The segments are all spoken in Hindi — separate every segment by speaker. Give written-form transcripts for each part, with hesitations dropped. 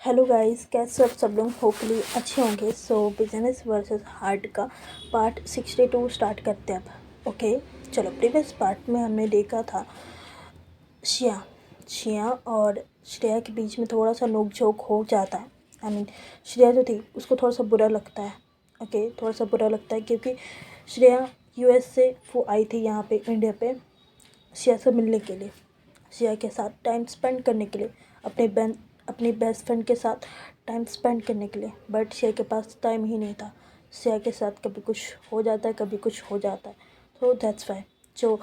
Speaker 1: हेलो गाइस, कैसे सब लोग होपफुली अच्छे होंगे। सो बिजनेस वर्सेस हार्ट का पार्ट 62 स्टार्ट करते हैं अब। ओके, चलो। प्रीवियस पार्ट में हमने देखा था श्रेया और श्रेया के बीच में थोड़ा सा नोक झोंक हो जाता है। श्रेया जो थी उसको थोड़ा सा बुरा लगता है। ओके, थोड़ा सा बुरा लगता है क्योंकि श्रेया यूएस से वो आई थी यहाँ पे इंडिया पे श्रेया से मिलने के लिए, श्रेया के साथ टाइम स्पेंड करने के लिए, अपनी बेस्ट फ्रेंड के साथ टाइम स्पेंड करने के लिए। बट श्रेया के पास टाइम ही नहीं था। श्रेया के साथ कभी कुछ हो जाता है, कभी कुछ हो जाता है। तो दैट्स वाई जो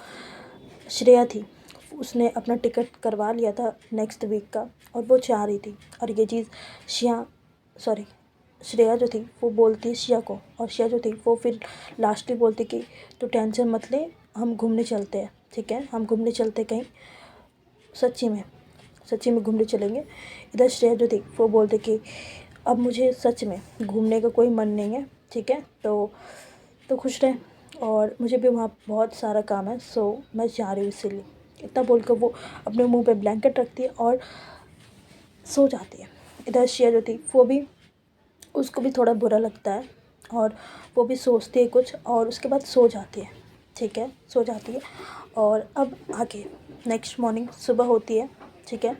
Speaker 1: श्रेया थी उसने अपना टिकट करवा लिया था नेक्स्ट वीक का, और वो चाह रही थी। और ये चीज़ श्रेया जो थी वो बोलती है श्रेया को, और श्रेया जो थी वो फिर लास्ट में बोलती कि तो टेंशन मत ले, हम घूमने चलते हैं, ठीक है, हम घूमने चलते कहीं, सच्ची में घूमने चलेंगे। इधर श्रेया जो थी वो बोलते कि अब मुझे सच में घूमने का कोई मन नहीं है, ठीक है, तो खुश रहें, और मुझे भी वहाँ बहुत सारा काम है, सो मैं जा रही हूँ इसीलिए। इतना बोलकर वो अपने मुंह पे ब्लैंकेट रखती है और सो जाती है। इधर श्रेया जो थी वो भी, उसको भी थोड़ा बुरा लगता है, और वो भी सोचती है कुछ, और उसके बाद सो जाती है, ठीक है, सो जाती है। और अब आगे नेक्स्ट मॉर्निंग सुबह होती है, ठीक है।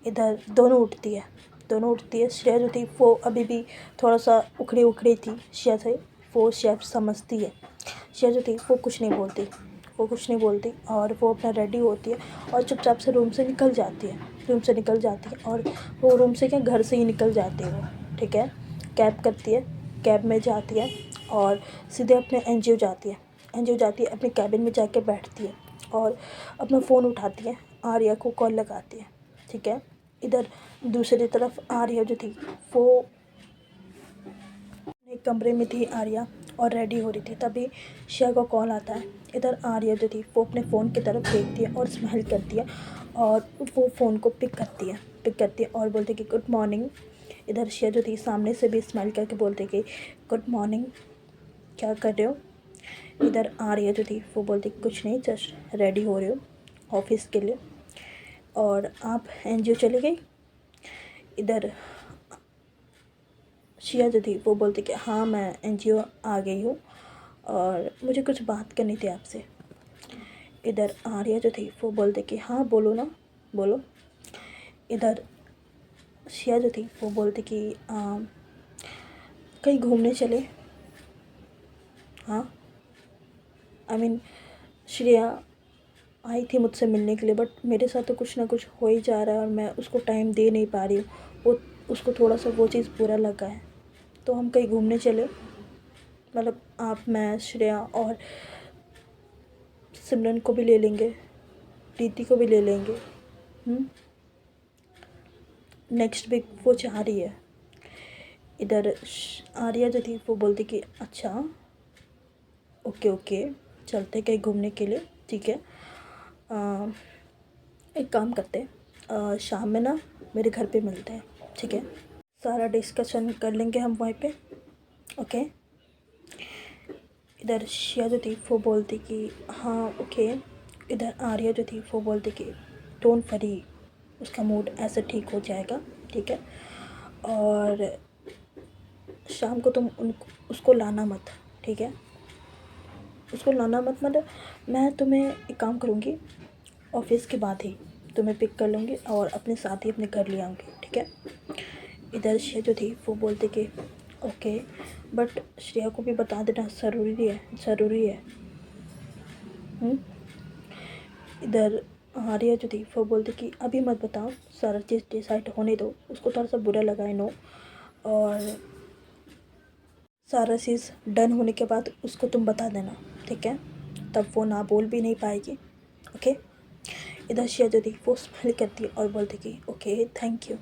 Speaker 1: इधर दोनों उठती है। श्रेया जो थी वो अभी भी थोड़ा सा उखड़ी थी श्रेया से, वो श्रेया समझती है। श्रेया जो थी वो कुछ नहीं बोलती, और वो अपना रेडी होती है और चुपचाप से रूम से निकल जाती है, और वो रूम से क्या, घर से ही निकल जाती है वो, ठीक है। कैब करती है, कैब में जाती है और सीधे अपने एनजीओ जाती है, अपने कैबिन में जाके बैठती है और अपना फ़ोन उठाती है, आर्या को कॉल लगाती है, ठीक है। इधर दूसरी तरफ आर्या जो थी वो एक कमरे में थी आर्या, और रेडी हो रही थी, तभी श्रेया का कॉल आता है। इधर आर्या जो थी वो अपने फ़ोन की तरफ देखती है और स्माइल करती है, और वो फ़ोन को पिक करती है और बोलती कि गुड मॉर्निंग। इधर श्रेया जो थी सामने से भी स्माइल करके बोलती कि गुड मॉर्निंग, क्या कर रहे हो। इधर आर्या जो थी वो बोलती कुछ नहीं, जस्ट रेडी हो रही हो ऑफिस के लिए, और आप एनजीओ चली गई। इधर श्रेया जो थी वो बोलती कि हाँ, मैं एनजीओ आ गई हूँ और मुझे कुछ बात करनी थी आपसे। इधर आर्या जो थी वो बोलती कि हाँ बोलो ना, बोलो। इधर श्रेया जो थी वो बोलती कि कहीं घूमने चले। हाँ, श्रेया आई थी मुझसे मिलने के लिए, बट मेरे साथ तो कुछ ना कुछ हो ही जा रहा है और मैं उसको टाइम दे नहीं पा रही हूँ। वो उसको थोड़ा सा वो चीज़ बुरा लगा है, तो हम कहीं घूमने चले, मतलब आप, मैं, श्रेया और सिमरन को भी ले लेंगे, प्रीति को भी ले लेंगे। नेक्स्ट वीक वो चाह रही है। इधर आर्या जो थी वो बोलती कि अच्छा, ओके चलते कहीं घूमने के लिए, ठीक है। एक काम करते हैं, शाम में ना मेरे घर पे मिलते हैं, ठीक है, सारा डिस्कशन कर लेंगे हम वहीं पे। ओके। इधर श्रेया जो थी वो बोलती कि हाँ ओके। इधर आर्या जो थी वो बोलती कि डोंट वरी, उसका मूड ऐसे ठीक हो जाएगा, ठीक है, और शाम को तुम उसको लाना मत, ठीक है, उसको लाना मत, मतलब मैं तुम्हें एक काम करूँगी, ऑफिस के बाद ही तुम्हें पिक कर लूँगी और अपने साथ ही अपने घर ले आऊँगी, ठीक है। इधर श्रेया जो थी वो बोलती कि ओके, बट श्रेया को भी बता देना, ज़रूरी है। इधर आर्या जो थी वो बोलती कि अभी मत बताओ, सारा चीज़ डिसाइड होने दो, उसको थोड़ा सा बुरा लगा है, नो, और सारा चीज़ डन होने के बाद उसको तुम बता देना, ठीक है, तब वो ना बोल भी नहीं पाएगी। ओके। इधर श्रेया जो थी वो स्माइल करती है और बोलती कि ओके थैंक यू।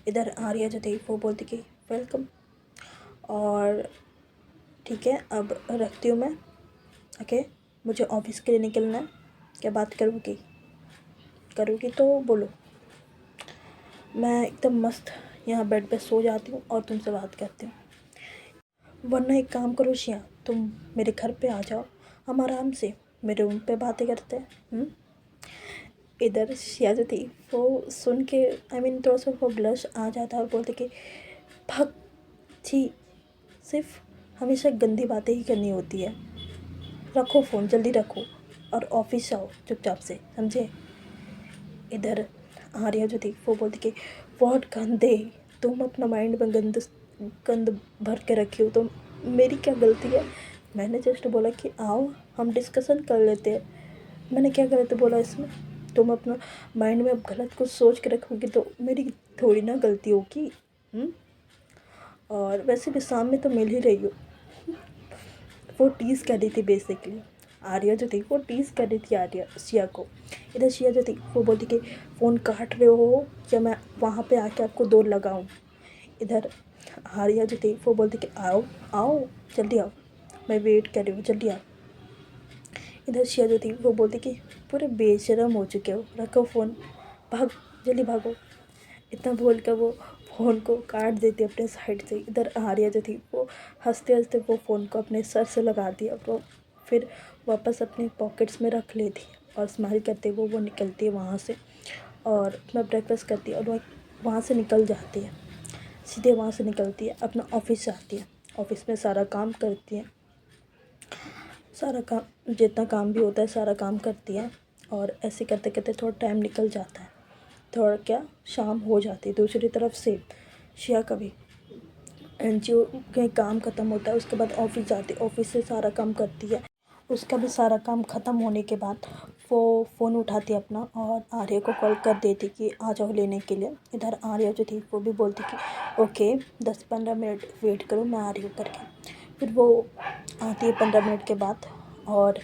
Speaker 1: इधर आर्या जो थी वो बोलती कि वेलकम, और ठीक है, अब रखती हूँ मैं। ओके, मुझे ऑफिस के लिए निकलना है। क्या बात करोगी तो बोलो, मैं एकदम मस्त यहाँ बेड पे सो जाती हूँ और तुमसे बात करती हूँ। वरना एक काम करो श्रेया, तुम मेरे घर पे आ जाओ, हम आराम से मेरे रूम पे बातें करते हैं। इधर शिया जो थी वो सुन के थोड़ा सा वो ब्लश आ जाता और बोलते कि भाग, छी, सिर्फ हमेशा गंदी बातें ही करनी होती है, रखो फ़ोन, जल्दी रखो और ऑफिस जाओ चुपचाप से, समझे। इधर आर्या जो थी वो बोलती कि बहुत गंदे, तुम अपना माइंड में गंद भर के रखी हो, तो मेरी क्या गलती है। मैंने जस्ट बोला कि आओ हम डिस्कशन कर लेते हैं, मैंने क्या गलत बोला इसमें। तुम अपना माइंड में अब गलत कुछ सोच के रखोगी तो मेरी थोड़ी ना गलती होगी। और वैसे भी शाम में तो मिल ही रही हो। वो टीज़ कर रही थी बेसिकली, आर्या जो थी वो टीज़ कर रही थी आर्या शिया को। इधर शिया जो थी वो बोलती कि फ़ोन काट रहे हो या मैं वहाँ पे आके आपको दो लगाऊँ। इधर आर्या जो थी वो बोलती कि आओ आओ, जल्दी आओ, मैं वेट कर रही हूँ, जल्दी आओ। इधर शिया जो थी वो बोलती कि पूरे बेशरम हो चुके हो, रखो फ़ोन, भाग, जल्दी भागो। इतना बोल कर वो फ़ोन को काट देती अपने साइड से। इधर आर्या जो थी वो हंसते हंसते वो फ़ोन को अपने सर से लगा दिया, वो फिर वापस अपने पॉकेट्स में रख लेती और स्माइल करते हुए वो निकलती है वहाँ से और अपना ब्रेकफास्ट करती है और वह वहाँ से निकल जाती है। सीधे वहाँ से निकलती है, अपना ऑफिस जाती है, ऑफिस में सारा काम करती है, सारा काम जितना काम भी होता है सारा काम करती है। और ऐसे करते करते थोड़ा टाइम निकल जाता है, थोड़ा क्या शाम हो जाती है। दूसरी तरफ से शिया का भी एनजीओ के काम ख़त्म होता है, उसके बाद ऑफिस जाती है, ऑफिस से सारा काम करती है। उसका भी सारा काम ख़त्म होने के बाद वो फ़ोन उठाती है अपना और आर्या को कॉल कर देती कि आ जाओ लेने के लिए। इधर आर्या जो थी वो भी बोलती कि ओके 10-15 मिनट वेट करो, मैं आ रही हूँ करके। फिर वो आती है 15 मिनट के बाद और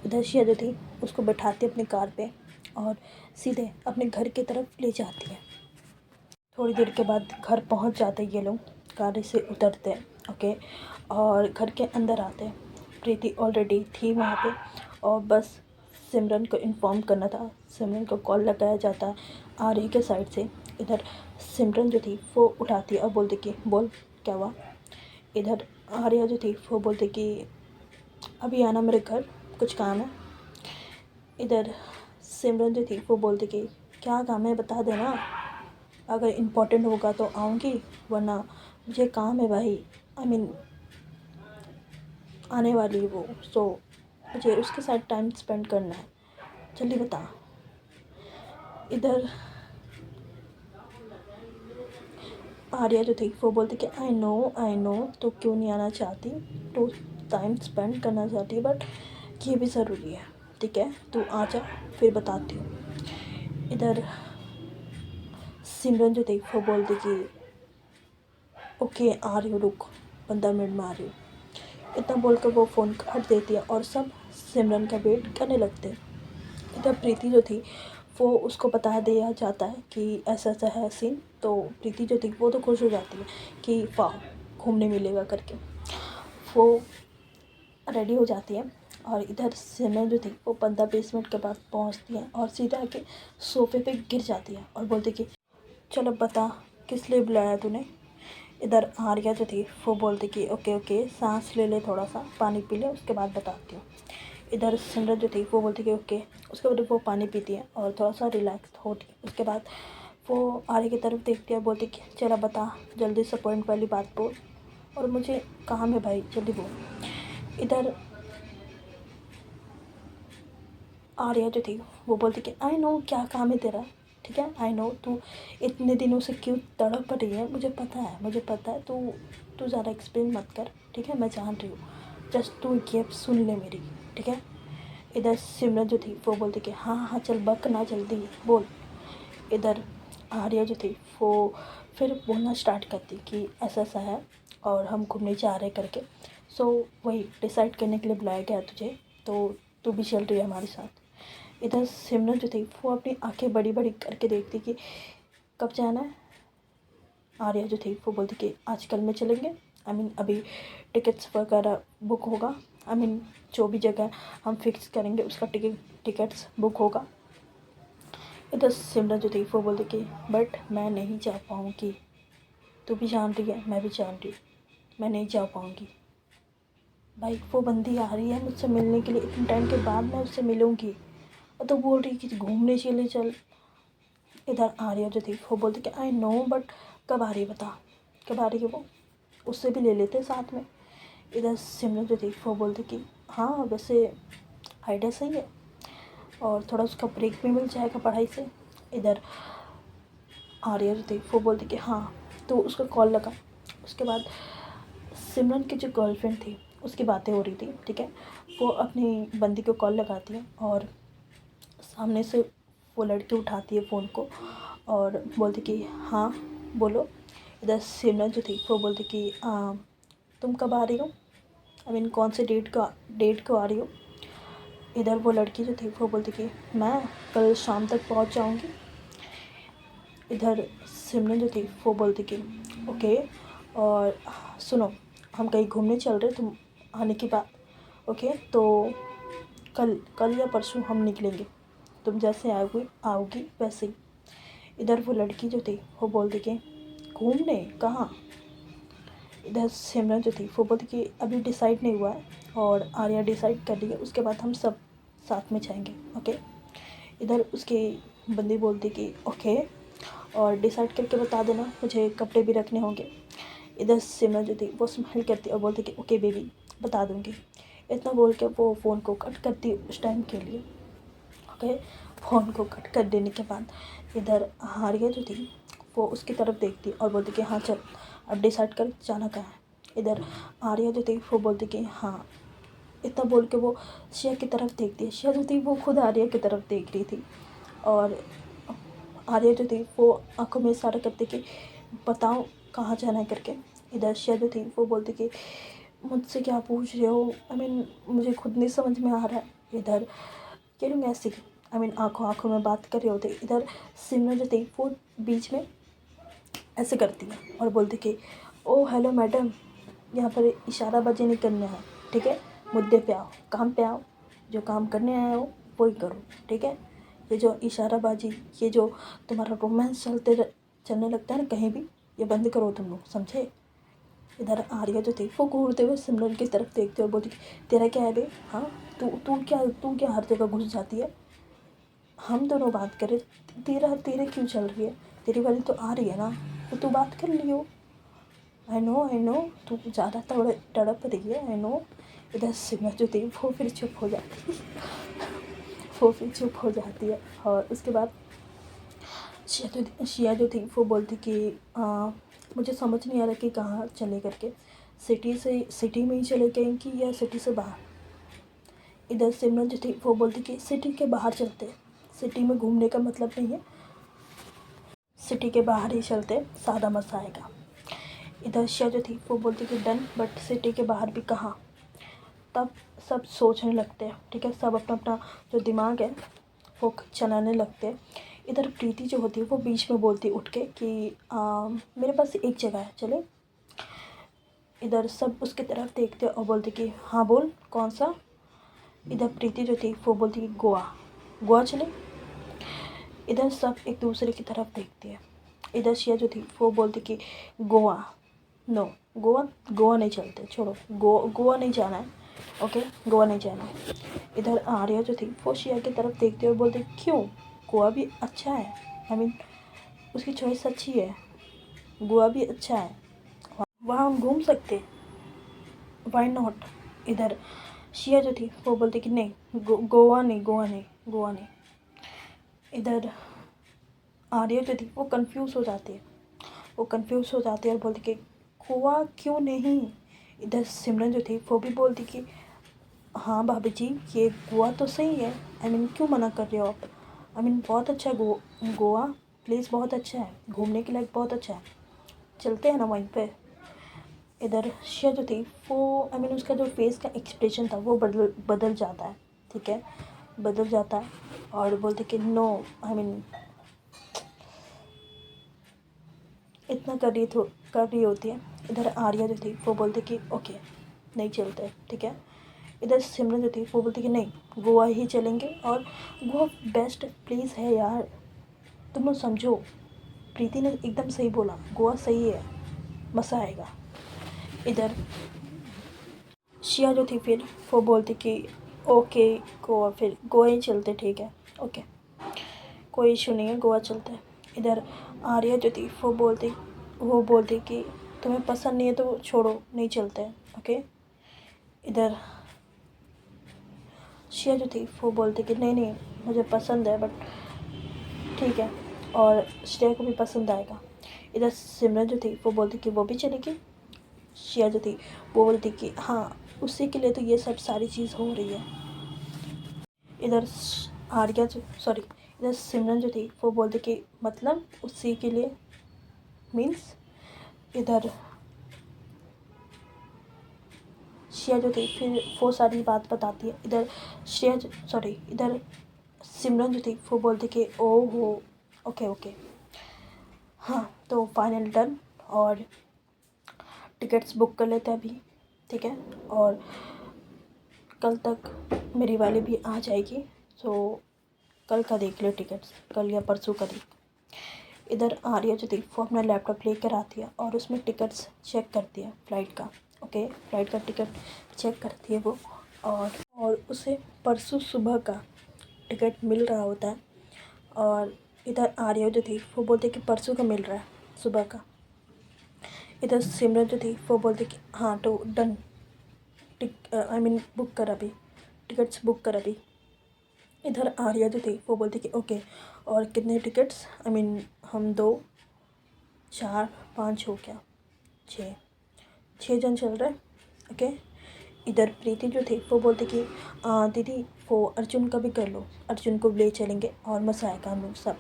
Speaker 1: इधर शिया जो थी उसको बैठाती है अपनी कार पे और सीधे अपने घर की तरफ ले जाती है। थोड़ी देर के बाद घर पहुंच जाते ये लोग, गाड़ी से उतरते हैं, ओके, और घर के अंदर आते हैं। प्रीति ऑलरेडी थी वहाँ पे और बस सिमरन को इन्फॉर्म करना था। सिमरन को कॉल लगाया जाता है आर्या के साइड से। इधर सिमरन जो थी वो उठाती है और बोलती कि बोल क्या हुआ। इधर आर्या जो थी वो बोलती कि अभी आना मेरे घर, कुछ काम है। इधर सिमरन जो थी वो बोलती कि क्या काम है बता देना, अगर इम्पोर्टेंट होगा तो आऊँगी, वरना मुझे काम है भाई, आने वाली है वो, सो मुझे उसके साथ टाइम स्पेंड करना है, जल्दी बता। इधर आर्या जो थी वो बोलती कि आई नो तो क्यों नहीं आना चाहती, तो टाइम स्पेंड करना चाहती है, बट ये भी ज़रूरी है, ठीक है, तू आ जा, फिर बताती हूँ। इधर सिमरन जो थी वो बोलती कि ओके आ रही हूँ, रुक 15 मिनट में आ रही हूँ। इतना बोलकर वो फ़ोन काट देती है और सब सिमरन का वेट करने लगते हैं। इधर प्रीति जो थी वो उसको बता दिया जाता है कि ऐसा ऐसा है सीन, तो प्रीति जो थी वो तो खुश हो जाती है कि वाह घूमने मिलेगा करके। वो रेडी हो जाती है और इधर सिमरन जो थी वो 15-20 मिनट के बाद पहुंचती है और सीधा आके सोफे पे गिर जाती है और बोलती कि चलो बता किस लिए बुलाया तूने। इधर आर्या जो थी वो बोलती कि ओके ओके सांस ले ले, थोड़ा सा पानी पी ले, उसके बाद बताती हूँ। इधर सिमरन जो थी वो बोलती कि ओके, उसके बाद वो पानी पीती है और थोड़ा सा रिलैक्स होती है। उसके बाद वो आर्या की तरफ देखती है, बोलती कि चला बता जल्दी से पॉइंट वाली बात बोल, और मुझे काम है भाई, जल्दी बोल। इधर आर्या जो थी वो बोलती कि आई नो क्या काम है तेरा, ठीक है, आई नो तू इतने दिनों से क्यों तड़प रही है, मुझे पता है, तू ज़्यादा एक्सप्लेन मत कर, ठीक है, मैं जान रही हूँ, जस्ट तू ये सुन ले मेरी, ठीक है। इधर सिमरन जो थी वो बोलती कि हाँ हाँ चल बक ना, जल्दी बोल। इधर आर्या जो थी वो फिर बोलना स्टार्ट करती कि ऐसा ऐसा है और हम घूमने जा रहे करके, सो वही डिसाइड करने के लिए बुलाया गया तुझे, तो तू भी चल रही है हमारे साथ। इधर सिमरन जो थी वो अपनी आंखें बड़ी बड़ी करके देखती कि कब जाना है। आर्या जो थी वो बोलती कि आज कल में चलेंगे, अभी टिकट्स वगैरह बुक होगा, जो भी जगह हम फिक्स करेंगे उसका टिकट्स बुक होगा। इधर सिमरन जो थी वो बोलती कि बट मैं नहीं जा पाऊँगी, तू भी जान रही है मैं भी जान रही हूँ, मैं नहीं जा पाऊँगी भाई। वो बंदी आ रही है मुझसे मिलने के लिए, इतने टाइम के बाद मैं उससे मिलूँगी, तो बोल रही कि घूमने चले चल। इधर आर्या जो थी वो बोलती कि आई नो बट कब आ रही है बता, कब आ रही है वो, उससे भी ले लेते साथ में। इधर सिमरन जो थी वो बोलती कि हाँ वैसे आइडिया सही है और थोड़ा उसका ब्रेक भी मिल जाएगा पढ़ाई से। इधर आर्या जो थी वो बोलती कि हाँ, तो उसका कॉल लगा। उसके बाद सिमरन की जो गर्लफ्रेंड थी उसकी बातें हो रही थी, ठीक है। वो अपनी बंदी को कॉल लगाती है और सामने से वो लड़की उठाती है फ़ोन को और बोलती कि हाँ बोलो। इधर सिमरन जो थी वो बोलती कि तुम कब आ रही हो, आई मीन कौन से डेट को आ रही हो। इधर वो लड़की जो थी वो बोलती कि मैं कल शाम तक पहुंच जाऊंगी। इधर सिमरन जो थी वो बोलती कि ओके, और सुनो हम कहीं घूमने चल रहे, तुम आने की बात, ओके तो कल या परसों हम निकलेंगे, तुम जैसे आओगी वैसे ही। इधर वो लड़की जो थी वो बोलती कि घूमने कहाँ। इधर सिमरन जो थी वो बोलती कि अभी डिसाइड नहीं हुआ है और आर्या डिसाइड कर रही है, उसके बाद हम सब साथ में जाएंगे, ओके। इधर उसकी बंदी बोलती कि ओके, और डिसाइड करके बता देना, मुझे कपड़े भी रखने होंगे। इधर सिमरन जो थी वो स्माइल करती और बोलती कि ओके बेबी, बता दूँगी। इतना बोल के वो फ़ोन को कट करती उस टाइम के लिए, ओके। फ़ोन को कट कर देने के बाद इधर हारिया जो थी वो उसकी तरफ देखती और बोलती कि हाँ चल अब डिसाइड कर जाना कहाँ है। इधर आर्या जो थी वो बोलती कि हाँ। इतना बोल के वो शिया की तरफ देखती है। शिया जो थी वो खुद आर्या की तरफ देख रही थी और आर्या जो थी वो आंखों में इशारा करती कि बताओ कहाँ जाना है करके। इधर शिया जो थी वो बोलती कि मुझसे क्या पूछ रहे हो, आई मीन मुझे खुद नहीं समझ में आ रहा है। इधर कह रही ऐसी, आई मीन आंखों में बात कर रहे होते। इधर सिमरन जो थी वो बीच में ऐसे करती है और बोलती कि ओ हेलो मैडम, यहाँ पर इशाराबाजी नहीं करना है, ठीक है। मुद्दे पे आओ, काम पे आओ, जो काम करने आए हो वही करो, ठीक है। ये जो इशाराबाजी, ये जो तुम्हारा रोमांस चलने लगता है ना कहीं भी, ये बंद करो तुम लोग, समझे। इधर आर्या जो थी वो घूरते हुए सिमरन की तरफ देखते और बोलती तेरा क्या है बे, हाँ तू क्या हर जगह घुस जाती है। हम दोनों बात करें, तेरे क्यों चल रही है, तेरी वाली तो आ रही है ना, तो तू बात कर लियो। आई नो तू ज़्यादा तड़प रही है, आई नो। इधर सिमरन जो थी वो फिर चुप हो जाती है वो फिर चुप हो जाती है और उसके बाद शिया जो थी वो बोलती कि मुझे समझ नहीं आ रहा कि कहाँ चले करके, सिटी में ही चले गए कि या सिटी से बाहर। इधर सिमरन जो थी वो बोलती कि सिटी के बाहर चलते हैं, सिटी में घूमने का मतलब नहीं है, सिटी के बाहर ही चलते, ज़्यादा मज़ा आएगा। इधर शिया जो थी वो बोलती कि डन, बट सिटी के बाहर भी कहाँ। तब सब सोचने लगते हैं, ठीक है, सब अपना अपना जो दिमाग है वो चलाने लगते हैं। इधर प्रीति जो होती है वो बीच में बोलती उठ के कि मेरे पास एक जगह है, चले। इधर सब उसकी तरफ देखते और बोलते कि हाँ बोल कौन सा। इधर प्रीति जो थी वो बोलती कि गोवा चले। इधर सब एक दूसरे की तरफ देखते हैं। इधर शिया जो थी वो बोलती कि गोवा नो, गोवा नहीं चलते, छोड़ो, गोवा नहीं जाना है, ओके, गोवा नहीं जाना है। इधर आर्या जो थी वो शिया की तरफ देखते और बोलते क्यों, गोवा भी अच्छा है, आई मीन उसकी चॉइस अच्छी है, गोवा भी अच्छा है, वहाँ हम घूम सकते, वाई नॉट। इधर शिया जो थी वो बोलती कि नहीं, गोवा नहीं। इधर आर्या जो थी वो कंफ्यूज हो जाती है, और बोलती कि गोवा क्यों नहीं। इधर सिमरन जो थी वो भी बोलती कि हाँ भाभी जी, ये गोवा तो सही है, आई मीन क्यों मना कर रहे हो आप, आई मीन बहुत अच्छा है गोवा प्लेस बहुत अच्छा है, घूमने के लायक बहुत अच्छा है, चलते हैं ना वहीं पे। इधर शिया जो थी वो, आई मीन उसका जो फेस का एक्सप्रेशन था वो बदल जाता है, ठीक है, बदल जाता है और बोलते कि नो, आई मीन इतना कर रही होती है। इधर आर्या जो थी वो बोलती कि ओके नहीं चलते, ठीक है। इधर सिमरन जो थी वो बोलती कि नहीं, गोवा ही चलेंगे, और गोवा बेस्ट प्लेस है यार, तुम लोग समझो। प्रीति ने एकदम सही बोला, गोवा सही है, मज़ा आएगा। इधर शिया जो थी फिर वो बोलती कि ओके गोवा, फिर गोवा ही चलते, ठीक है। ओके, कोई इशू नहीं है, गोवा चलते हैं। इधर आर्या जो थी वो बोलती कि तुम्हें पसंद नहीं है तो छोड़ो, नहीं चलते हैं। ओके, इधर शिया जो थी वो बोलती कि नहीं नहीं मुझे पसंद है, बट ठीक है, और श्रेया को भी पसंद आएगा। इधर सिमरन जो थी वो बोलती कि वो भी चलेगी। शिया जो थी वो बोलती कि हाँ, उसी के लिए तो ये सब सारी चीज़ हो रही है। इधर इधर सिमरन जो थी वो बोलती कि मतलब उसी के लिए मीन्स। इधर शिया जो थी फिर वो सारी बात बताती है। इधर सिमरन जो थी वो बोलती कि ओह हो, ओके ओके, हाँ तो फाइनल डन, और टिकट्स बुक कर लेते हैं अभी, ठीक है, और कल तक मेरी वाली भी आ जाएगी, तो कल का देख लो टिकट्स, कल या परसों का देख। इधर आर्या जो थी वो अपना लैपटॉप लेकर आती है और उसमें टिकट्स चेक करती है फ्लाइट का। ओके, फ्लाइट का टिकट चेक करती है वो, और उसे परसों सुबह का टिकट मिल रहा होता है। और इधर आर्या जो थी वो बोलती कि परसों का मिल रहा है सुबह का। इधर सिमरन जो थी वो बोलती कि हाँ तो डन, बुक कर अभी, टिकट्स बुक कर अभी। इधर आर्या जो थी वो बोलती कि ओके, और कितने टिकट्स, हम 2 4 5 हो गया, 6 जन चल रहे हैं। ओके, इधर प्रीति जो थी वो बोलती कि दीदी वो अर्जुन का भी कर लो, अर्जुन को ले चलेंगे और मज़ा आएगा हम लोग सब।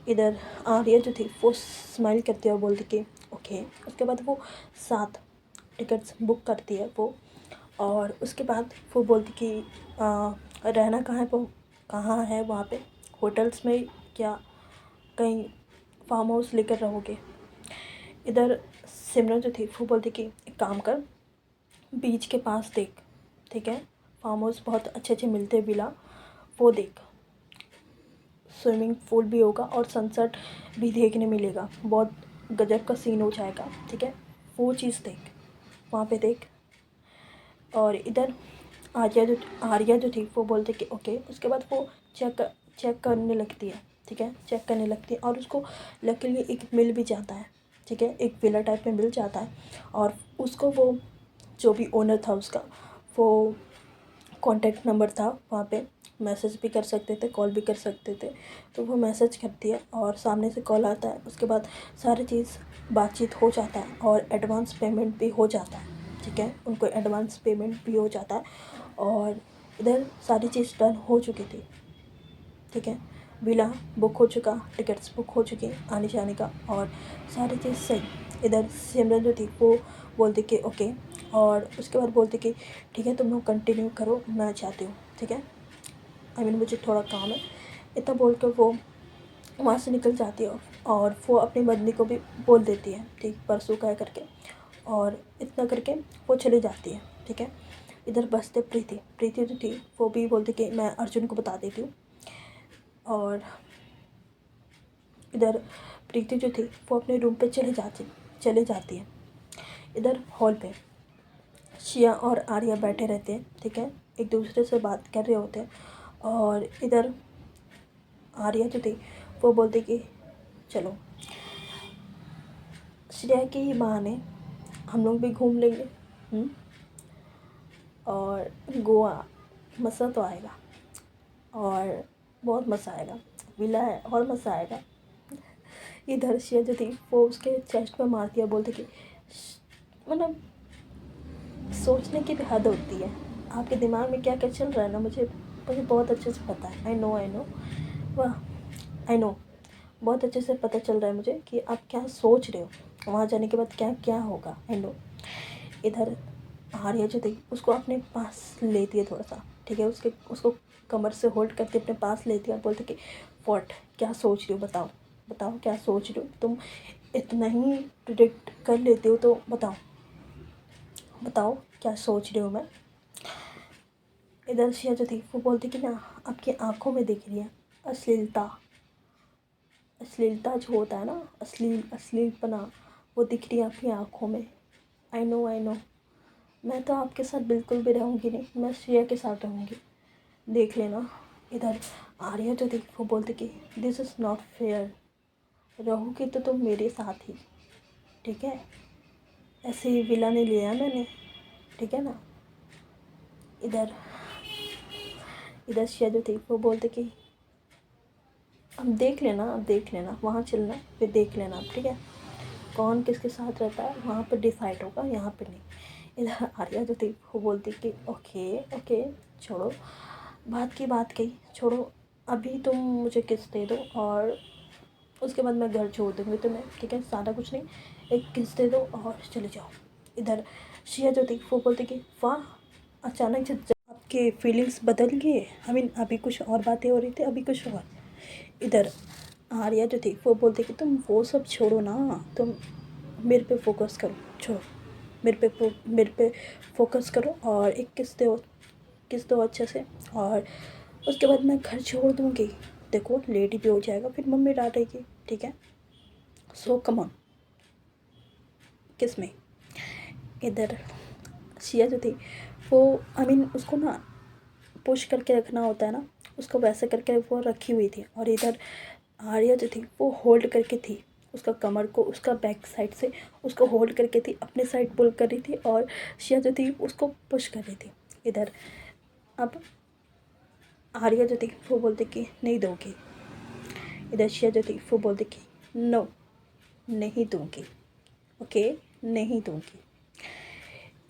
Speaker 1: इधर आर्या जो थी वो स्माइल करती है और बोलती कि ओके। उसके बाद वो 7 टिकट्स बुक करती है वो, और उसके बाद वो बोलती कि रहना कहाँ है वहाँ पे, होटल्स में क्या कहीं फार्म हाउस लेकर रहोगे। इधर सिमरन जो थी वो बोलती कि एक काम कर, बीच के पास देख, ठीक है, फार्म हाउस बहुत अच्छे अच्छे मिलते हैं विला, वो देख, स्विमिंग पूल भी होगा और सनसेट भी देखने मिलेगा, बहुत गजब का सीन हो जाएगा, ठीक है, वो चीज़ देख, वहाँ पे देख। और इधर आर्या जो थी वो बोलते कि ओके। उसके बाद वो चेक करने लगती है, ठीक है, चेक करने लगती है, और उसको लकीली एक मिल भी जाता है, ठीक है, एक विला टाइप में मिल जाता है। और उसको वो जो भी ओनर था उसका, वो कॉन्टैक्ट नंबर था वहाँ पे, मैसेज भी कर सकते थे, कॉल भी कर सकते थे, तो वो मैसेज करती है और सामने से कॉल आता है। उसके बाद सारी चीज़ बातचीत हो जाता है और एडवांस पेमेंट भी हो जाता है, ठीक है, उनको एडवांस पेमेंट भी हो जाता है। और इधर सारी चीज़ डन हो चुकी थी, ठीक है, विला बुक हो चुका, टिकट्स बुक हो चुके आने जाने का, और सारी चीज़ सही। इधर सिमरन जो थी वो बोलती कि ओके, और उसके बाद बोलती कि ठीक है तुम लोग कंटिन्यू करो, मैं चाहती हूँ, ठीक है, मुझे थोड़ा काम है। इतना बोल कर वो वहाँ से निकल जाती है, और वो अपनी बंदी को भी बोल देती है ठीक परसों का है करके, और इतना करके वो चली जाती है, ठीक है। इधर बसते प्रीति जो थी वो भी बोलती कि मैं अर्जुन को बता देती हूँ। और इधर प्रीति जो थी वो अपने रूम पे चले जाती है। इधर हॉल पे शिया और आर्या बैठे रहते हैं, ठीक है, एक दूसरे से बात कर रहे होते हैं। और इधर आर्या जो थी वो बोलती कि चलो श्रेया की ही बहाने हम लोग भी घूम लेंगे, और गोवा मज़ा तो आएगा, और बहुत मज़ा आएगा, विला है और मज़ा आएगा। इधर शिया जो थी वो उसके चेस्ट पे मारती है, बोलती कि मतलब सोचने की भी हद होती है, आपके दिमाग में क्या क्या चल रहा है ना, मुझे बहुत अच्छे से पता है। आई नो वाह, आई नो, बहुत अच्छे से पता चल रहा है मुझे कि आप क्या सोच रहे हो, वहाँ जाने के बाद क्या क्या होगा, आई नो। इधर आर्या जो थी उसको अपने पास लेती है थोड़ा सा, ठीक है, उसको कमर से होल्ड करके अपने पास लेती है और बोलती कि व्हाट, क्या सोच रही हो, बताओ क्या सोच रही हो, तुम इतना ही प्रिडिक्ट कर लेती हो तो बताओ क्या सोच रही हो मैं। इधर शिया जो थी वो बोलती कि ना आपकी आंखों में दिख रही है अश्लीलता जो होता है ना, अश्लीलपना, वो दिख रही है आपकी आंखों में। आई नो, मैं तो आपके साथ बिल्कुल भी रहूँगी नहीं, मैं श्रेया के साथ रहूँगी, देख लेना। इधर आर्या जो थी वो बोलती कि दिस इज़ नॉट फेयर, रहोगी तो तुम मेरे साथ ही, ठीक है, ऐसे ही विला नहीं लिया मैंने, ठीक है ना। इधर इधर शिया जो थी वो बोलते कि अब देख लेना, अब देख लेना, वहाँ चलना फिर देख लेना अब, ठीक है, कौन किसके साथ रहता है वहाँ पर डिसाइड होगा, यहाँ पे नहीं। इधर आर्या जो थी वो बोलती कि ओके ओके, छोड़ो, बात की बात कही, छोड़ो, अभी तुम मुझे किस दे दो और उसके बाद मैं घर छोड़ दूँगी तुम्हें, ठीक है, ज़्यादा कुछ नहीं, एक किस दे दो और चले जाओ। इधर शिया जो थी वो बोलती कि वाह, अचानक से आपके फीलिंग्स बदल गए, आई मीन अभी कुछ और बातें हो रही थी, अभी कुछ और। इधर आर्या जो थी वो बोलती कि तुम वो सब छोड़ो ना, तुम मेरे पे फोकस करो, छोड़ो, मेरे पे फोकस करो और एक किस दो अच्छे से, और उसके बाद मैं घर छोड़ दूँगी, देखो लेट भी हो जाएगा, फिर मम्मी डांटेगी, ठीक है, सो कम ऑन, किस में। इधर शिया जो थी वो आई मीन उसको ना पुश करके रखना होता है ना, उसको वैसे करके वो रखी हुई थी, और इधर आर्या जो थी वो होल्ड करके थी उसका कमर को, उसका बैक साइड से उसको होल्ड करके थी, अपने साइड पुल कर रही थी, और शिया जो थी उसको पुश कर रही थी। इधर अब आर्या जो थी वो बोलती कि नहीं दोगी, इधर शिया जो थी वो बोलती कि नो, नहीं दूँगी, ओके, नहीं दूँगी।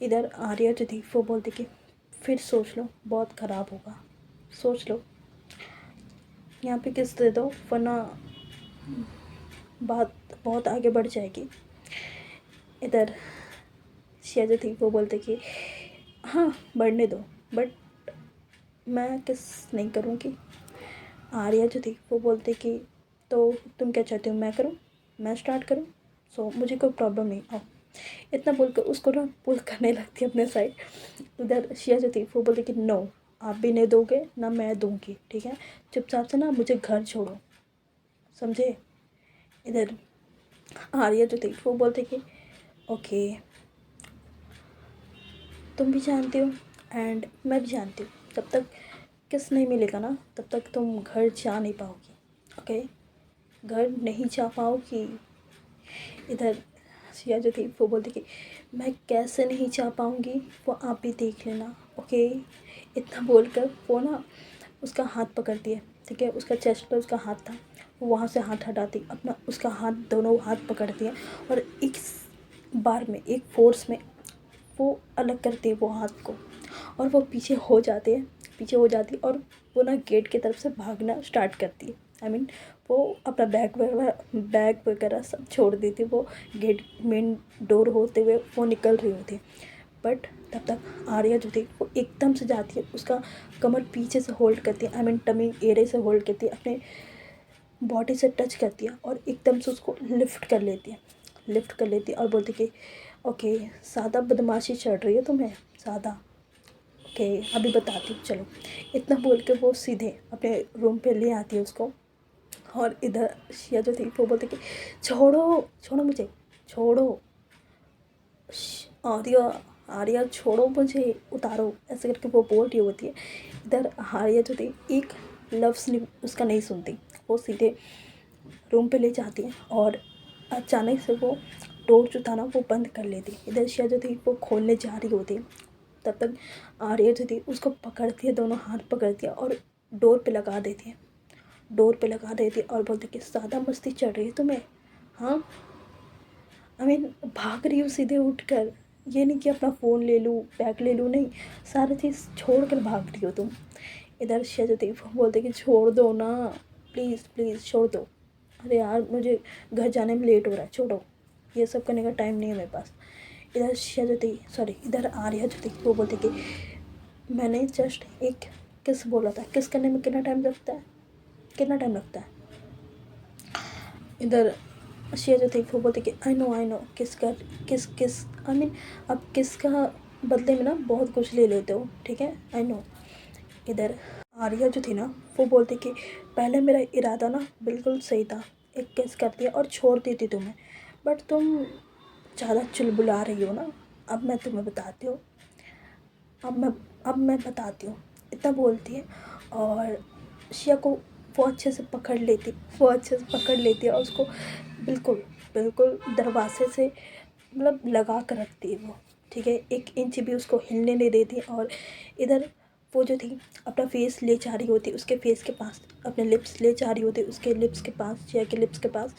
Speaker 1: इधर आर्या जो थी वो बोलती कि फिर सोच लो, बहुत ख़राब होगा, सोच लो, यहाँ पे किस दे दो वरना बात बहुत आगे बढ़ जाएगी। इधर शिया जो थी वो बोलते कि हाँ बढ़ने दो, बट मैं किस नहीं करूँगी। आर्या जो थी वो बोलते कि तो तुम क्या चाहते हो, मैं करूँ, मैं स्टार्ट करूँ, सो मुझे कोई प्रॉब्लम नहीं, आओ, इतना बोल कर उसको ना पुल करने लगती है अपने साइड। उधर शिया जो थी वो बोलती कि नो, आप भी नहीं दोगे ना मैं दूँगी, ठीक है, चुपचाप से ना मुझे घर छोड़ो, समझे। इधर आर्या जो थी वो बोलते कि ओके, तुम भी जानती हो एंड मैं भी जानती हूँ, जब तक किस नहीं मिलेगा ना तब तक तुम घर जा नहीं पाओगी, ओके, घर नहीं जा पाओगी। इधर शिया जो थी वो बोलती कि मैं कैसे नहीं जा पाऊँगी, वो आप भी देख लेना, ओके, इतना बोलकर वो ना उसका हाथ पकड़ती है, ठीक है, उसका चेस्ट पर उसका हाथ था, वो वहाँ से हाथ हटाती, अपना उसका हाथ, दोनों हाथ पकड़ती है, और एक बार में, एक फोर्स में वो अलग करती है वो हाथ को, और वो पीछे हो जाते हैं, पीछे हो जाती है, और वो ना गेट की तरफ से भागना स्टार्ट करती है, आई मीन वो अपना बैग वगैरह सब छोड़ देती, वो गेट मेन डोर होते हुए वो निकल रही होती है, बट तब तक आर्या जो थी वो एकदम से जाती है, उसका कमर पीछे से होल्ड करती है, आई मीन टमी एरे से होल्ड करती है, अपने बॉडी से टच करती है, और एकदम से उसको लिफ्ट कर लेती है, और बोलती कि ओके, ज़्यादा बदमाशी चढ़ रही है तुम्हें, ज़्यादा, ओके, अभी बताती हूँ, चलो, इतना बोल के वो सीधे अपने रूम पे ले आती है उसको। और इधर शिया जो थी वो बोलती कि छोड़ो, छोड़ो मुझे, छोड़ो, आर्या, आर्या छोड़ो मुझे, उतारो, ऐसे करके वो बोल रही होती है। इधर आर्या जो थी एक लफ्ज़ नहीं उसका नहीं सुनती, वो सीधे रूम पे ले जाती है, और अचानक से वो डोर जो था ना वो बंद कर लेती। इधर शिया जो थी वो खोलने जा रही होती, तब तक आर्या जो थी उसको पकड़ती है, दोनों हाथ पकड़ती है और डोर पे लगा देती है, और बोलती कि ज़्यादा मस्ती चढ़ रही है तुम्हें, हाँ, आई मीन भाग रही हूँ सीधे उठकर, ये नहीं कि अपना फ़ोन ले लूँ, बैग ले लूँ, नहीं, सारी चीज़ छोड़ कर भाग रही हो तुम। इधर शिया जो थी वो बोलते कि छोड़ दो ना, प्लीज़ प्लीज़ छोड़ दो, अरे यार मुझे घर जाने में लेट हो रहा है, छोड़ो, ये सब करने का टाइम नहीं है मेरे पास। इधर शिया जो थी, सॉरी, इधर आर्या जो थी वो बोलती कि मैंने जस्ट एक किस बोला था, किस करने में कितना टाइम लगता है, कितना टाइम लगता है। इधर शिया जो थी वो बोलती कि आई नो किस किस आई मीन अब किस का बदले में ना बहुत कुछ ले लेते हो, ठीक है, आई नो। इधर आर्या जो थी ना वो बोलती कि पहले मेरा इरादा ना बिल्कुल सही था, एक किस कर दिया और छोड़ देती तुम्हें, बट तुम ज़्यादा चुलबुला रही हो ना, अब मैं तुम्हें बताती हूँ, अब मैं बताती हूँ, इतना बोलती है। और शिया को वो अच्छे से पकड़ लेती, वो अच्छे से पकड़ लेती है और उसको बिल्कुल बिल्कुल दरवाजे से मतलब लगा कर रखती है वो, ठीक है। 1 इंच भी उसको हिलने नहीं देती। और इधर वो जो थी अपना फेस ले जा रही होती उसके फेस के पास, अपने लिप्स ले जा रही होती उसके लिप्स के पास, शिया के लिप्स के पास,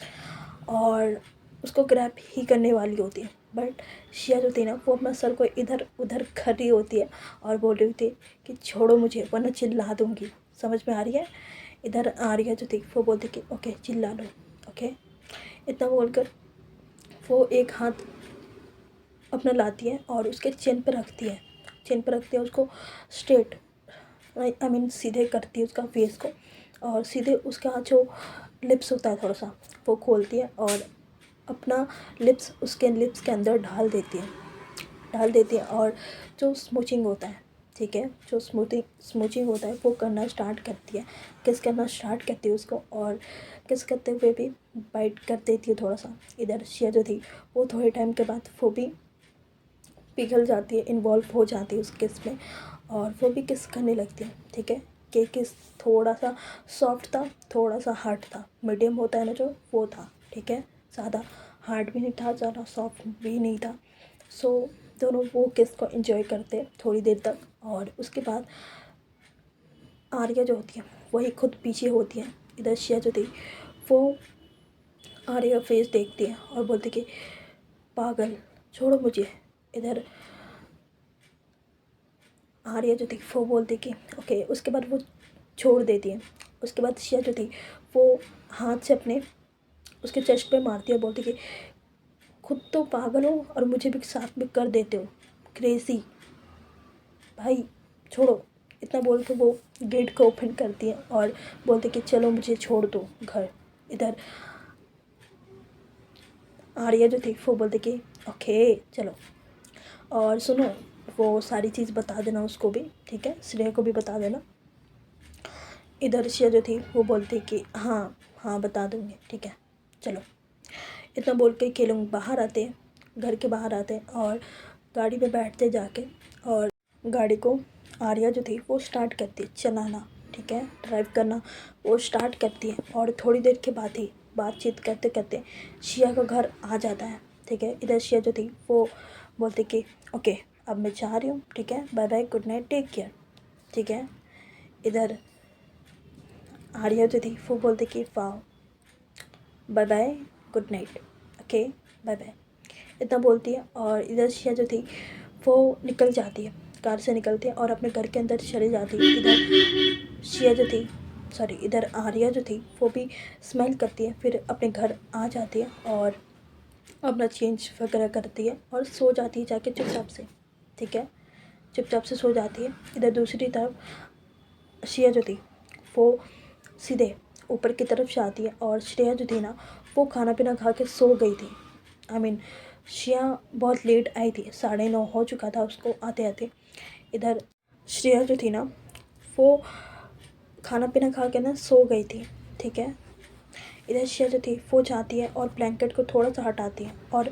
Speaker 1: और उसको ग्रैब ही करने वाली होती है। बट शिया जो थी ना वो अपना सर को इधर उधर कर रही होती है और बोल रही थी कि छोड़ो मुझे वरना चिल्ला दूँगी। समझ में आ रही है? इधर आर्या जो थी वो बोलती कि ओके चिल्ला लो, ओके। इतना बोलकर वो एक हाथ अपना लाती है और उसके चिन पर रखती है, चिन पर रखती है, उसको स्ट्रेट आई मीन सीधे करती है उसका फेस को, और सीधे उसका जो लिप्स होता है थोड़ा सा वो खोलती है और अपना लिप्स उसके लिप्स के अंदर डाल देती है और जो स्मूचिंग होता है, ठीक है, जो स्मूचिंग होता है वो करना स्टार्ट करती है। किस करना स्टार्ट करती है उसको, और किस करते हुए भी बाइट कर देती है थोड़ा सा। इधर शिया जो थी वो थोड़े टाइम के बाद वो भी पिघल जाती है, इन्वॉल्व हो जाती है उस किस में, और वो भी किस करने लगती है, ठीक है। कि किस थोड़ा सा सॉफ्ट था, थोड़ा सा हार्ड था, मीडियम होता है ना जो, वो था, ठीक है। ज़्यादा हार्ड भी नहीं था, ज़्यादा सॉफ्ट भी नहीं था। सो दोनों वो किस को एंजॉय करते थोड़ी देर तक, और उसके बाद आर्या जो होती है वही खुद पीछे होती है। इधर शिया जो थी वो आर्या का फेस देखती है और बोलती कि पागल छोड़ो मुझे। इधर आर्या जो थी वो बोलती कि ओके, उसके बाद वो छोड़ देती है। उसके बाद शिया जो थी वो हाथ से अपने उसके चेस्ट पे मारती है, बोलती कि खुद तो पागल हो और मुझे भी साथ में कर देते हो, क्रेजी भाई छोड़ो। इतना बोल के वो गेट को ओपन करती है और बोलती कि चलो मुझे छोड़ दो घर। इधर आर्या जो थी वो बोलती कि ओके चलो, और सुनो वो सारी चीज़ बता देना उसको भी, ठीक है, श्रेया को भी बता देना। इधर शिया जो थी वो बोलती कि हाँ हाँ बता दूँगी, ठीक है चलो। इतना बोल के ये लोग बाहर आते हैं, घर के बाहर आते हैं और गाड़ी में बैठते जाके, और गाड़ी को आर्या जो थी वो स्टार्ट करती है चलाना, ठीक है, ड्राइव करना वो स्टार्ट करती है। और थोड़ी देर के बाद ही बातचीत करते करते शिया का घर आ जाता है, ठीक है। इधर शिया जो थी वो बोलती कि ओके अब मैं जा रही हूँ, ठीक है, bye bye, good night, take care, ठीक है। इधर आर्या जो थी वो बोलती कि वाह bye bye, good night, okay bye bye, इतना बोलती है। और इधर शिया जो थी वो निकल जाती है, कार से निकलती है और अपने घर के अंदर चली जाती है। इधर शिया जो थी सॉरी इधर आर्या जो थी वो भी स्मेल करती है, फिर अपने घर आ जाती है और अपना चेंज वगैरह करती है और सो जाती है जाके चुपचाप से, ठीक है, चुपचाप से सो जाती है। इधर दूसरी तरफ शिया जो थी वो सीधे ऊपर की तरफ जाती है, और श्रेया जो थी ना वो खाना पीना खा के सो गई थी। आई मीन श्रेया बहुत लेट आई थी, 9:30 हो चुका था उसको आते आते। इधर श्रेया जो थी ना वो खाना पीना खा के ना सो गई थी, ठीक है। इधर श्रेया जो थी वो जाती है और ब्लैंकेट को थोड़ा सा हटाती है, और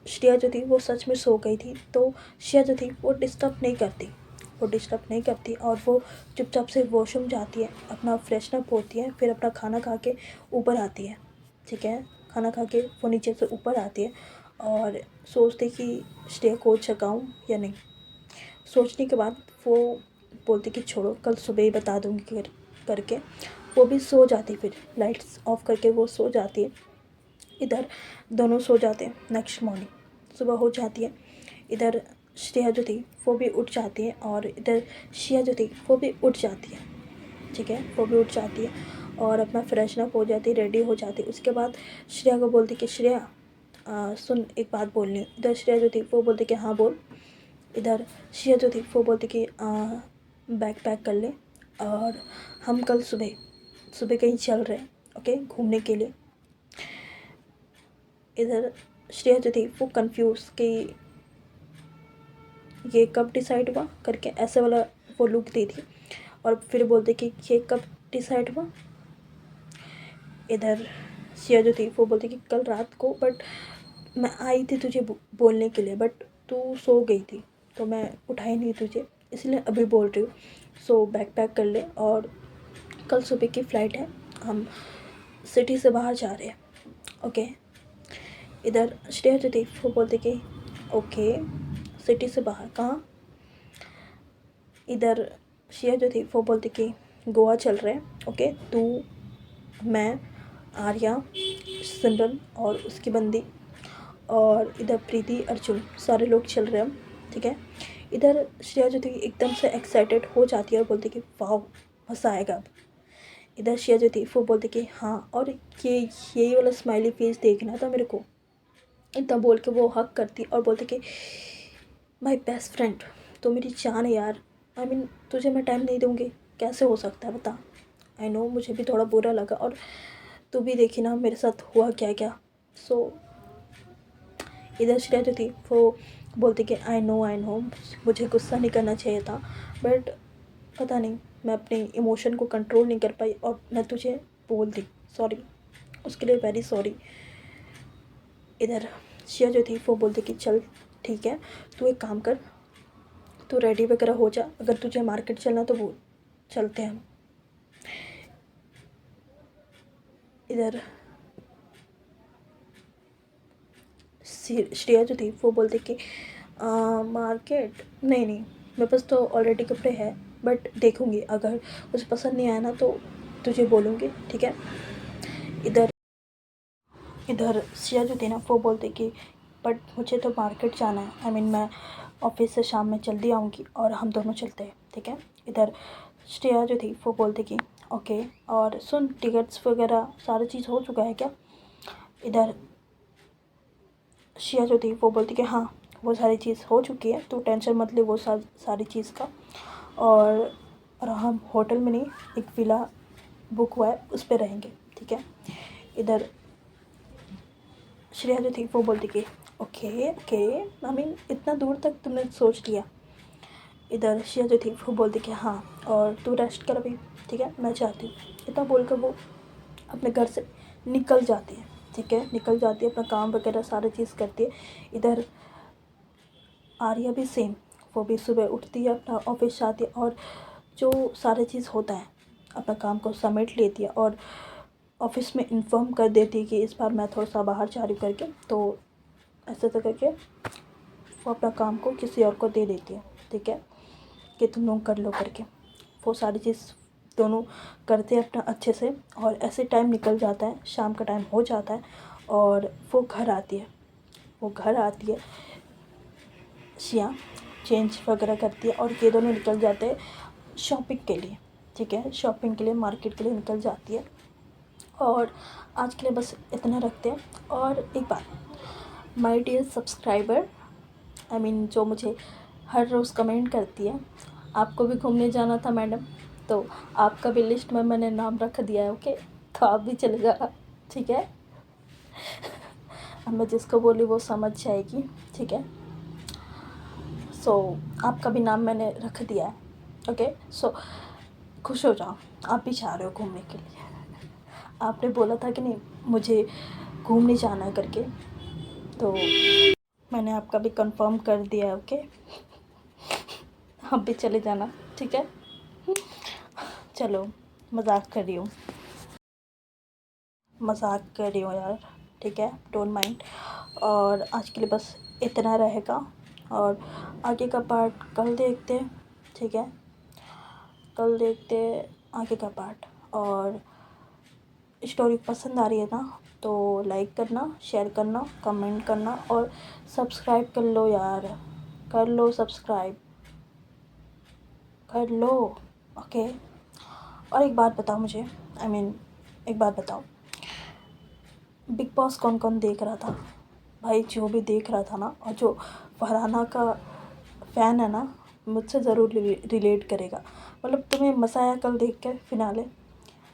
Speaker 1: श्रेया जो थी वो सच में सो गई थी। तो श्रेया जो थी वो डिस्टर्ब नहीं करती और वो चुपचाप से वॉशरूम जाती है, अपना फ्रेशनअप होती है, फिर अपना खाना खा के ऊपर आती है, ठीक है। खाना खा के वो नीचे से ऊपर आती है और सोचती कि श्रेया को जगाऊं या नहीं। सोचने के बाद वो बोलती कि छोड़ो कल सुबह ही बता दूँगी करके वो भी सो जाती, फिर लाइट्स ऑफ करके वो सो जाती है। इधर दोनों सो जाते हैं। नेक्स्ट मॉर्निंग सुबह हो जाती है। इधर श्रेया जो थी वो भी उठ जाती है और इधर शिया जो थी वो भी उठ जाती है, ठीक है, वो भी उठ जाती है और अपना फ्रेशनअप हो जाती, रेडी हो जाती। उसके बाद श्रेया को बोलती कि श्रेया सुन एक बात बोलनी है। इधर श्रेया जो थी वो बोलती कि हाँ बोल। इधर शिया जो थी वो बोलती कि बैग पैक कर ले और हम कल सुबह सुबह कहीं चल रहे हैं, ओके, घूमने के लिए। इधर श्रेया जो थी वो कंफ्यूज कि ये कब डिसाइड हुआ करके, ऐसे वाला वो लुक दी थी, और फिर बोलते कि ये कब डिसाइड हुआ। इधर शिया जो थी वो बोलती कि कल रात को, बट मैं आई थी तुझे बोलने के लिए, बट तू सो गई थी तो मैं उठाई नहीं तुझे, इसलिए अभी बोल रही हूँ। सो बैग पैक कर ले और कल सुबह की फ़्लाइट है, हम सिटी से बाहर जा रहे हैं। ओके, इधर श्रेया जो थी वो बोलती कि ओके सिटी से बाहर कहाँ। इधर श्रेया जो थी वो बोलती कि गोवा चल रहे हैं। ओके, तू, मैं, आर्या, सिमरन और उसकी बंदी, और इधर प्रीति, अर्जुन, सारे लोग चल रहे हैं हम। ठीक है, इधर श्रेया जो थी एकदम से एक्साइटेड हो जाती है और बोलती कि वाह मज़ा आएगा अब। इधर श्रेया जो थी वो बोलती कि हाँ, और यही वाला स्माइली फेस देखना था मेरे को। इतना बोल के वो हक करती और बोलती कि माय बेस्ट फ्रेंड, तो मेरी जान है यार। आई मीन तुझे मैं टाइम नहीं दूँगी, कैसे हो सकता है बता। आई नो मुझे भी थोड़ा बुरा लगा, और तू भी देखी ना मेरे साथ हुआ क्या क्या। सो इधर श्रेया जो थी वो बोलती कि आई नो मुझे गुस्सा नहीं करना चाहिए था, बट पता नहीं मैं अपने इमोशन को कंट्रोल नहीं कर पाई और मैं तुझे बोल दी, सॉरी, उसके लिए वेरी सॉरी। इधर श्रेया जो थी वो बोलती कि चल ठीक है, तू एक काम कर, तू रेडी वगैरह हो जा, अगर तुझे मार्केट चलना तो वो चलते हैं हम। इधर श्रेया जो थी वो बोलती कि मार्केट नहीं, मेरे पास तो ऑलरेडी कपड़े हैं, बट देखूँगी अगर कुछ पसंद नहीं आया ना तो तुझे बोलूँगी, ठीक है। इधर इधर श्रेया जो थी ना वो बोलती कि बट मुझे तो मार्केट जाना है, आई मीन मैं ऑफिस से शाम में जल्दी आऊँगी और हम दोनों चलते हैं, ठीक है। इधर श्रेया जो थी वो बोलती कि ओके, और सुन टिकट्स वगैरह सारी चीज़ हो चुका है क्या। इधर श्रेया जो थी वो बोलती कि हाँ वो सारी चीज़ हो चुकी है, तो टेंशन मत ले वो सारी चीज़ का। और हम होटल में नहीं, एक विला बुक हुआ है उस पर रहेंगे, ठीक है। इधर श्रेया जो थी वो बोलती कि ओके ओके, आई मीन इतना दूर तक तुमने सोच लिया। इधर श्रेया जो थी वो बोलती कि हाँ, और तू रेस्ट कर अभी, ठीक है, मैं चाहती हूँ। इतना बोलकर वो अपने घर से निकल जाती है, ठीक है, निकल जाती है, अपना काम वगैरह सारी चीज़ करती है। इधर आर्या भी सेम, वो भी सुबह उठती है, अपना ऑफिस जाती है, और जो सारी चीज़ होता है अपना काम को समेट लेती है और ऑफिस में इन्फॉर्म कर देती है कि इस बार मैं थोड़ा सा बाहर जा रही हूँ करके, तो ऐसे तो करके वो अपना काम को किसी और को दे देती है, ठीक है, कि तुम लोग कर लो करके। वो सारी चीज़ दोनों करते हैं अपना अच्छे से, और ऐसे टाइम निकल जाता है, शाम का टाइम हो जाता है और वो घर आती है। शिया चेंज वगैरह करती है और ये दोनों निकल जाते हैं शॉपिंग के लिए, ठीक है, शॉपिंग के लिए मार्केट के लिए निकल जाती है। और आज के लिए बस इतना रखते हैं। और एक बात, my dear subscriber, I mean जो मुझे हर रोज़ कमेंट करती है, आपको भी घूमने जाना था मैडम, तो आपका भी लिस्ट में मैंने नाम रख दिया है, ओके, तो आप भी चले जाना, ठीक है। अब मैं जिसको बोली वो समझ जाएगी, ठीक है। सो आपका भी नाम मैंने रख दिया है, ओके। सो खुश हो जाओ, आप भी चाह रहे हो घूमने के लिए। आपने बोला था कि नहीं मुझे घूमने जाना है करके, तो मैंने आपका भी कंफर्म कर दिया है, ओके। आप भी चले जाना, ठीक है। चलो, मजाक कर रही हूँ यार, ठीक है, डोंट माइंड। और आज के लिए बस इतना रहेगा, और आगे का पार्ट कल देखते हैं, ठीक है, कल देखते हैं आगे का पार्ट। और स्टोरी पसंद आ रही है ना तो लाइक करना, शेयर करना, कमेंट करना, और सब्सक्राइब कर लो यार, कर लो सब्सक्राइब, कर लो, ओके। और एक बात बताओ मुझे, आई मीन एक बात बताओ, बिग बॉस कौन कौन देख रहा था भाई। जो भी देख रहा था ना, और जो फरहाना का फ़ैन है ना, मुझसे ज़रूर रिलेट करेगा। मतलब तुम्हें मज़ा आया कल देख कर फिनाले।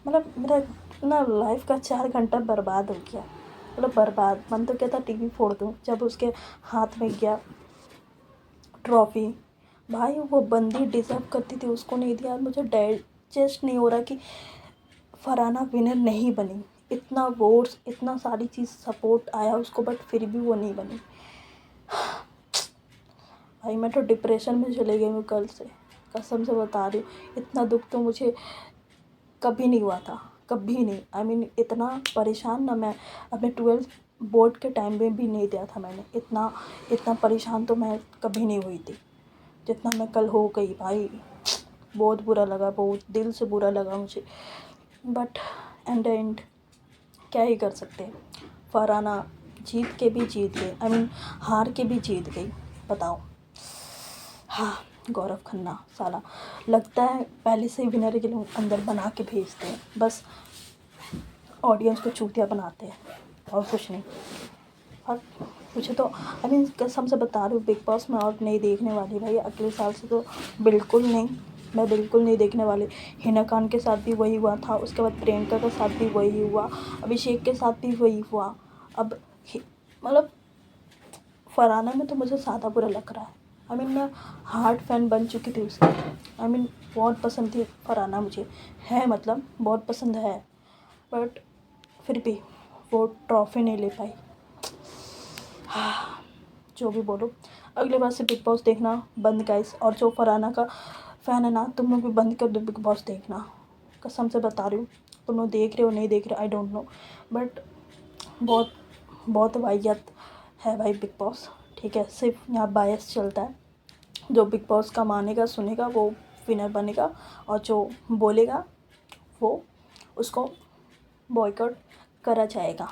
Speaker 1: मतलब मेरा ना लाइफ का 4 घंटा बर्बाद हो गया, मतलब बर्बाद। मन तो कहता टीवी फोड़ दूँ जब उसके हाथ में गया ट्रॉफ़ी। भाई वो बंदी डिज़र्व करती थी, उसको नहीं दिया। मुझे डाइजेस्ट नहीं हो रहा कि फरहाना विनर नहीं बनी। इतना वोट्स, इतना सारी चीज़ सपोर्ट आया उसको, बट फिर भी वो नहीं बनी। भाई मैं तो डिप्रेशन में चले गई हूँ कल से, कसम से बता रही हूँ। इतना दुख तो मुझे कभी नहीं हुआ था, कभी नहीं। आई मीन इतना परेशान ना मैं अपने 12th बोर्ड के टाइम में भी नहीं दिया था मैंने। इतना इतना परेशान तो मैं कभी नहीं हुई थी जितना मैं कल हो गई भाई। बहुत बुरा लगा, बहुत दिल से बुरा लगा मुझे। बट एंड एंड क्या ही कर सकते हैं। फरहाना जीत के भी जीत गई, आई मीन हार के भी जीत गई, बताओ। हाँ, गौरव खन्ना साला लगता है पहले से ही विनर के लोग अंदर बना के भेजते हैं, बस ऑडियंस को चूतिया बनाते हैं और कुछ नहीं। और मुझे तो आई मीन कसम से बता रही हूँ, बिग बॉस में और नहीं देखने वाली भाई। अगले साल से तो बिल्कुल नहीं, मैं बिल्कुल नहीं देखने वाली। हिना खान के साथ भी वही हुआ था, उसके बाद प्रियंका के साथ भी वही हुआ, अभिषेक के साथ भी वही हुआ। अब मतलब फरहाना में तो मुझे ज़्यादा बुरा लग रहा है। आई मीन मैं हार्ड फैन बन चुकी थी उसकी। आई मीन बहुत पसंद थी फरहाना मुझे, है मतलब बहुत पसंद है। बट फिर भी वो ट्रॉफी नहीं ले पाई। हाँ, जो भी बोलो, अगले बार से बिग बॉस देखना बंद गाइस। और जो फरहाना का फ़ैन है ना, तुम लोग भी बंद कर दो बिग बॉस देखना, कसम से बता रही हूँ। तुम लोग देख रहे हो नहीं देख रहे आई डोंट नो, बट बहुत बहुत वाहियात है भाई बिग बॉस। ठीक है, सिर्फ यहाँ बायस चलता है। जो बिग बॉस का मानेगा सुनेगा वो विनर बनेगा, और जो बोलेगा वो उसको बॉयकॉट करा जाएगा।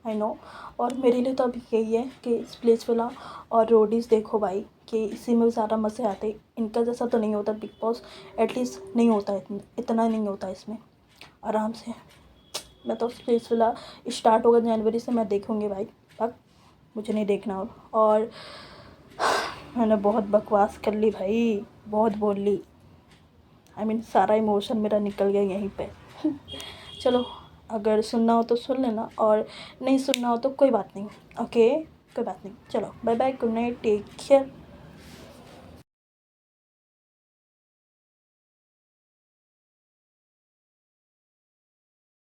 Speaker 1: I know. और मेरे लिए तो अभी यही है कि स्प्लिट्सविला और रोडीज़ देखो भाई, कि इसी में ज़्यादा मज़े आते। इनका जैसा तो नहीं होता बिग बॉस, एटलीस्ट नहीं होता इतना नहीं होता इसमें आराम से। मैं तो स्प्लिट्सविला स्टार्ट होगा जनवरी से, मैं देखूँगी भाई। अब मुझे नहीं देखना। और मैंने बहुत बकवास कर ली भाई, बहुत बोल ली। आई मीन सारा इमोशन मेरा निकल गया यहीं पे। चलो, अगर सुनना हो तो सुन लेना, और नहीं सुनना हो तो कोई बात नहीं। ओके, कोई बात नहीं। चलो bye bye, good night, take care.